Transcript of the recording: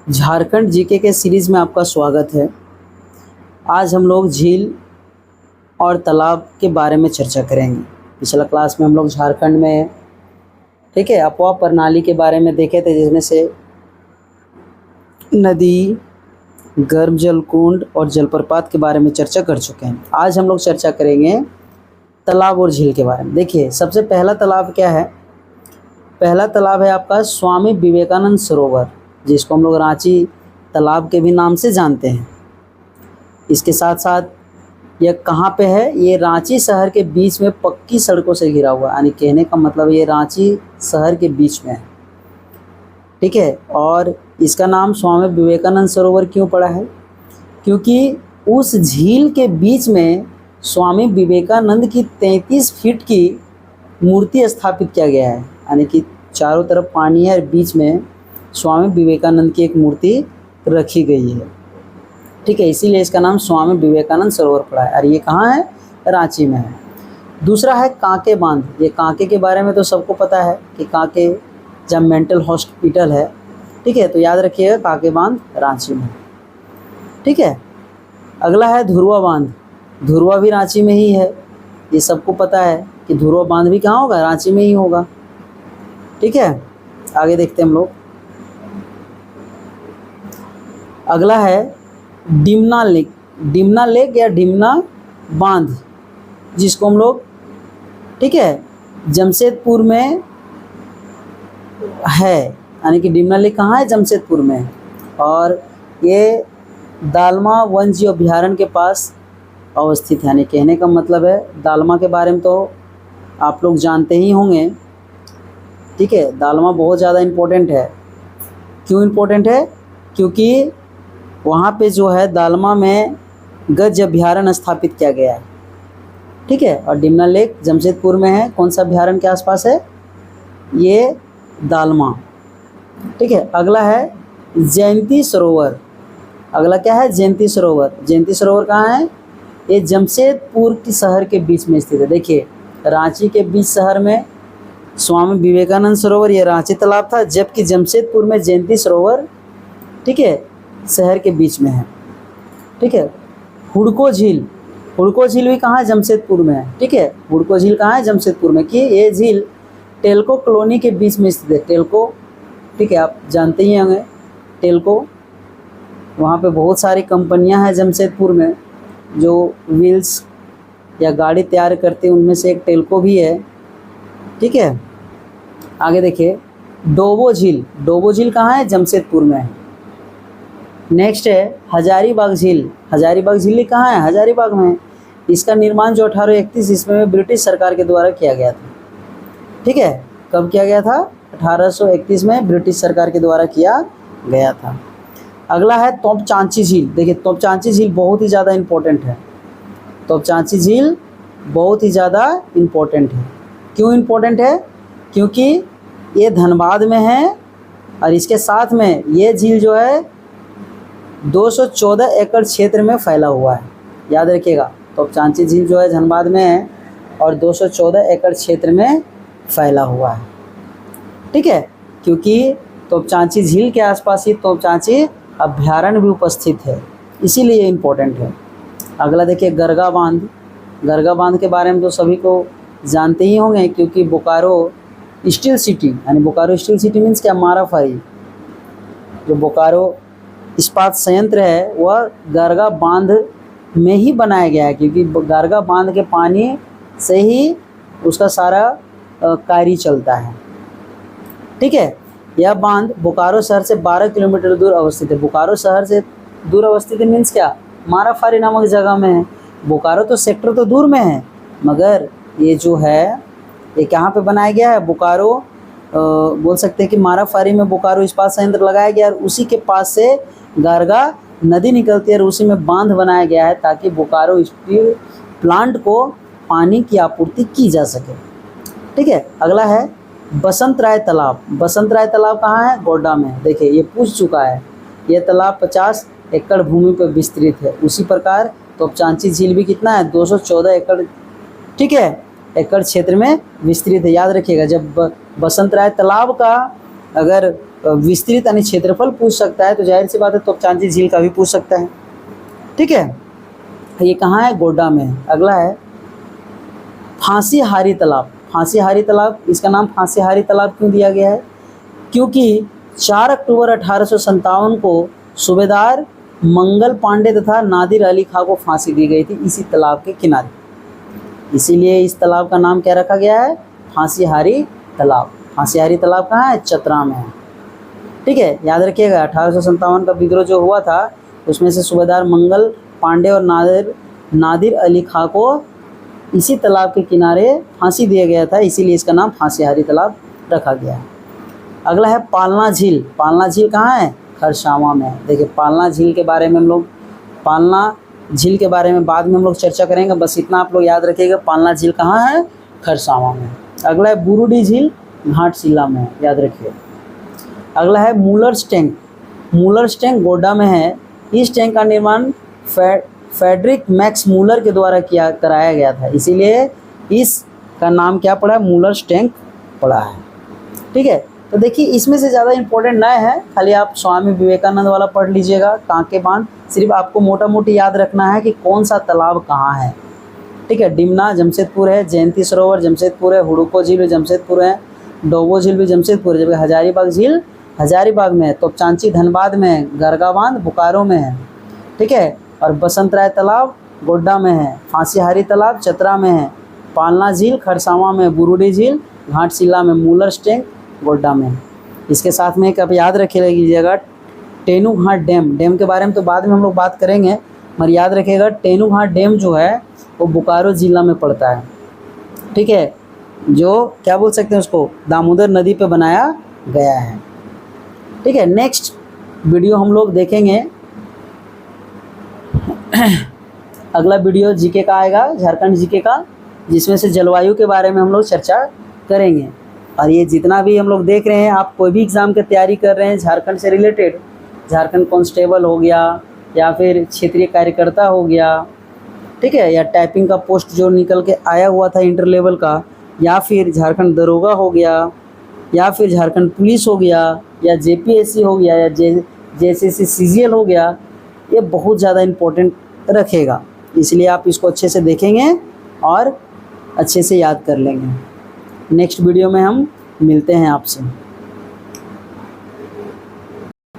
Jharkhand GK के series में आपका स्वागत है। आज हम लोग झील और तालाब के बारे में चर्चा करेंगे। पिछला क्लास में हम लोग झारखंड में अपवाह प्रणाली के बारे में देखे थे, जिसमें से नदी, गर्म जल कुंड और जलप्रपात के बारे में चर्चा कर चुके हैं। आज हम लोग चर्चा करेंगे तालाब और झील के बारे में। देखिए, सबसे पहला तालाब क्या है? पहला तालाब है आपका स्वामी विवेकानंद सरोवर, जिसको हम लोग रांची तालाब के भी नाम से जानते हैं। इसके साथ साथ यह कहाँ पे है? ये रांची शहर के बीच में पक्की सड़कों से घिरा हुआ है। यानी कहने का मतलब ये रांची शहर के बीच में है, ठीक है। और इसका नाम स्वामी विवेकानंद सरोवर क्यों पड़ा है? क्योंकि उस झील के बीच में स्वामी विवेकानंद की 33 फीट की मूर्ति स्थापित किया गया है। यानी कि चारों तरफ पानी है और बीच में स्वामी विवेकानंद की एक मूर्ति रखी गई है, ठीक है। इसीलिए इसका नाम स्वामी विवेकानंद सरोवर पड़ा है। और ये कहाँ है? रांची में है। दूसरा है कांके बांध। ये कांके के बारे में तो सबको पता है कि कांके जब मेंटल हॉस्पिटल है, ठीक है। तो याद रखिएगा, कांके बांध रांची में, ठीक है। अगला है धुरवा बांध। धुरवा भी रांची में ही है। ये सबको पता है कि धुरवा बांध भी कहाँ होगा? रांची में ही होगा, ठीक है। आगे देखते हैं हम लोग। अगला है डिमना लेक। डिमना लेक या डिमना बांध, जिसको हम लोग, ठीक है, जमशेदपुर में है। यानी कि डिमना लेक कहाँ है? जमशेदपुर में है। और ये दालमा वन्यजीव अभ्यारण्य के पास अवस्थित है। यानी कहने का मतलब है, दालमा के बारे में तो आप लोग जानते ही होंगे, ठीक है। दालमा बहुत ज़्यादा इम्पोर्टेंट है। क्यों इम्पोर्टेंट है? क्योंकि वहाँ पे जो है दालमा में गज अभ्यारण्य स्थापित किया गया है, ठीक है। और डिमना लेक जमशेदपुर में है। कौन सा अभ्यारण्य के आसपास है? ये दालमा, ठीक है। अगला है जयंती सरोवर। अगला क्या है? जयंती सरोवर। जयंती सरोवर कहाँ है? ये जमशेदपुर की शहर के बीच में स्थित है। देखिए, रांची के बीच शहर में स्वामी विवेकानंद सरोवर, ये रांची तालाब था, जबकि जमशेदपुर में जयंती सरोवर, ठीक है, शहर के बीच में है, ठीक है। हुड़को झील। हुड़को झील भी कहाँ है? जमशेदपुर में है, ठीक है। हुड़को झील कहाँ है? जमशेदपुर में। कि ये झील टेल्को कॉलोनी के बीच में स्थित है। टेल्को, ठीक है, आप जानते ही होंगे टेल्को। वहाँ पे बहुत सारी कंपनियाँ हैं जमशेदपुर में जो व्हील्स या गाड़ी तैयार करती हैं। उनमें से एक टेल्को भी है, ठीक है। आगे देखिए, डोबो झील। डोबो झील कहाँ है? जमशेदपुर में है। नेक्स्ट है हजारीबाग झील। हजारीबाग झील कहाँ है? हजारीबाग में। इसका निर्माण जो 1831 ईस्वी में ब्रिटिश सरकार के द्वारा किया गया था, ठीक है। कब किया गया था? 1831 में ब्रिटिश सरकार के द्वारा किया गया था। अगला है तोपचांची झील। देखिए, तोपचांची झील बहुत ही ज़्यादा इम्पोर्टेंट है। तोपचांची झील बहुत ही ज़्यादा इम्पोर्टेंट है। क्यों इम्पोर्टेंट है? क्योंकि ये धनबाद में है और इसके साथ में ये झील जो है 214 एकड़ क्षेत्र में फैला हुआ है। याद रखिएगा, तोपचांची झील जो है धनबाद में है और 214 एकड़ क्षेत्र में फैला हुआ है, ठीक है। क्योंकि तोपचांची झील के आसपास ही तोपचांची अभ्यारण्य भी उपस्थित है, इसीलिए इम्पोर्टेंट है। अगला देखिए, गरगा बांध। गरगा बांध के बारे में तो सभी को जानते ही होंगे, क्योंकि बोकारो स्टील सिटी, यानी बोकारो स्टील सिटी मीन्स क्या? माराफारी। जो बोकारो इस्पात संयंत्र है वह गरगा बांध में ही बनाया गया है, क्योंकि गरगा बांध के पानी से ही उसका सारा कार्य चलता है, ठीक है। यह बांध बोकारो शहर से 12 किलोमीटर दूर अवस्थित है। बोकारो शहर से दूर अवस्थित है मीन्स क्या? माराफारी नामक जगह में है। बोकारो तो सेक्टर तो दूर में है, मगर ये जो है ये कहाँ पे बनाया गया है? बोकारो बोल सकते हैं कि माराफारी में बोकारो इस्पात संयंत्र लगाया गया और उसी के पास से गरगा नदी निकलती है और उसी में बांध बनाया गया है, ताकि बोकारो स्टील प्लांट को पानी की आपूर्ति की जा सके, ठीक है। अगला है बसंत राय तालाब। बसंत राय तालाब कहाँ है? गोड्डा में। देखिए, ये पूछ चुका है। यह तालाब 50 एकड़ भूमि पर विस्तृत है। उसी प्रकार तोपचांची झील भी कितना है? 214 एकड़, ठीक है, एकड़ क्षेत्र में विस्तृत है। याद रखिएगा, जब बसंत राय तालाब का अगर विस्तृत यानी क्षेत्रफल पूछ सकता है तो जाहिर सी बात है तोपचांची झील का भी पूछ सकता है। ठीक है, ये कहाँ है? गोड्डा में है। अगला है फांसी हारी तालाब। फांसी हारी तालाब, इसका नाम फांसी हारी तालाब क्यों दिया गया है? क्योंकि 4 अक्टूबर 1857 को सूबेदार मंगल पांडे तथा नादिर अली खां को फांसी दी गई थी इसी तालाब के किनारे, इसीलिए इस तालाब का नाम क्या रखा गया है? फांसी हारी तालाब। फांसी हारी तालाब कहाँ है? चतरा में है। ठीक है, याद रखिएगा 1857 का विद्रोह जो हुआ था उसमें से सूबेदार मंगल पांडे और नादिर अली खां को इसी तालाब के किनारे फांसी दिया गया था, इसीलिए इसका नाम फांसी हारी तालाब रखा गया है। अगला है पालना झील। पालना झील कहाँ है? खरसावां में है। देखिए पालना झील के बारे में हम लोग बाद में हम लोग चर्चा करेंगे, बस इतना आप लोग याद रखिएगा। पालना झील कहाँ है? खरसावां में। अगला है बुरुडी झील, घाटशिला में है, याद रखिए। अगला है मूलर्स टैंक। मूलर्स टैंक गोड्डा में है। इस टैंक का निर्माण फ्रेडरिक मैक्स मूलर के द्वारा कराया गया था, इसीलिए इसका नाम क्या पड़ा है? मूलर्स टैंक पड़ा है। ठीक है, तो देखिए इसमें से ज़्यादा इंपॉर्टेंट ना है, खाली आप स्वामी विवेकानंद वाला पढ़ लीजिएगा, कांके बांध। सिर्फ आपको मोटा मोटी याद रखना है कि कौन सा तालाब कहाँ है। ठीक है, डिमना जमशेदपुर है, जयंती सरोवर जमशेदपुर है, हुड़को झील भी जमशेदपुर है, डोबो झील भी जमशेदपुर है, जबकि हजारीबाग झील हजारीबाग में है, तोपचांची धनबाद में है, गरगा बांध बोकारो में है। ठीक है, और बसंत राय तालाब गोड्डा में है, फांसी हारी तालाब चतरा में है, पालना झील खरसावां में, बुरुडी झील घाटशिला में, मूलर्स टैंक गोड्डा में। इसके साथ में एक आप याद रखिएगा टेनू घाट डैम के बारे में तो बाद में हम लोग बात करेंगे, मगर याद रखिएगा टेनू घाट डैम जो है वो बोकारो जिला में पड़ता है। ठीक है, जो क्या बोल सकते हैं उसको, दामोदर नदी पे बनाया गया है। ठीक है, नेक्स्ट वीडियो हम लोग देखेंगे अगला वीडियो जीके का आएगा, झारखंड जीके का, जिसमें से जलवायु के बारे में हम लोग चर्चा करेंगे। और ये जितना भी हम लोग देख रहे हैं, आप कोई भी एग्ज़ाम की तैयारी कर रहे हैं झारखंड से रिलेटेड, झारखंड कांस्टेबल हो गया या फिर क्षेत्रीय कार्यकर्ता हो गया, ठीक है, या टाइपिंग का पोस्ट जो निकल के आया हुआ था इंटर लेवल का, या फिर झारखंड दरोगा हो गया, या फिर झारखंड पुलिस हो गया, या जेपीएससी हो गया, या जेएसएससी सीजीएल हो गया, ये बहुत ज़्यादा इम्पोर्टेंट रखेगा, इसलिए आप इसको अच्छे से देखेंगे और अच्छे से याद कर लेंगे। नेक्स्ट वीडियो में हम मिलते हैं आपसे।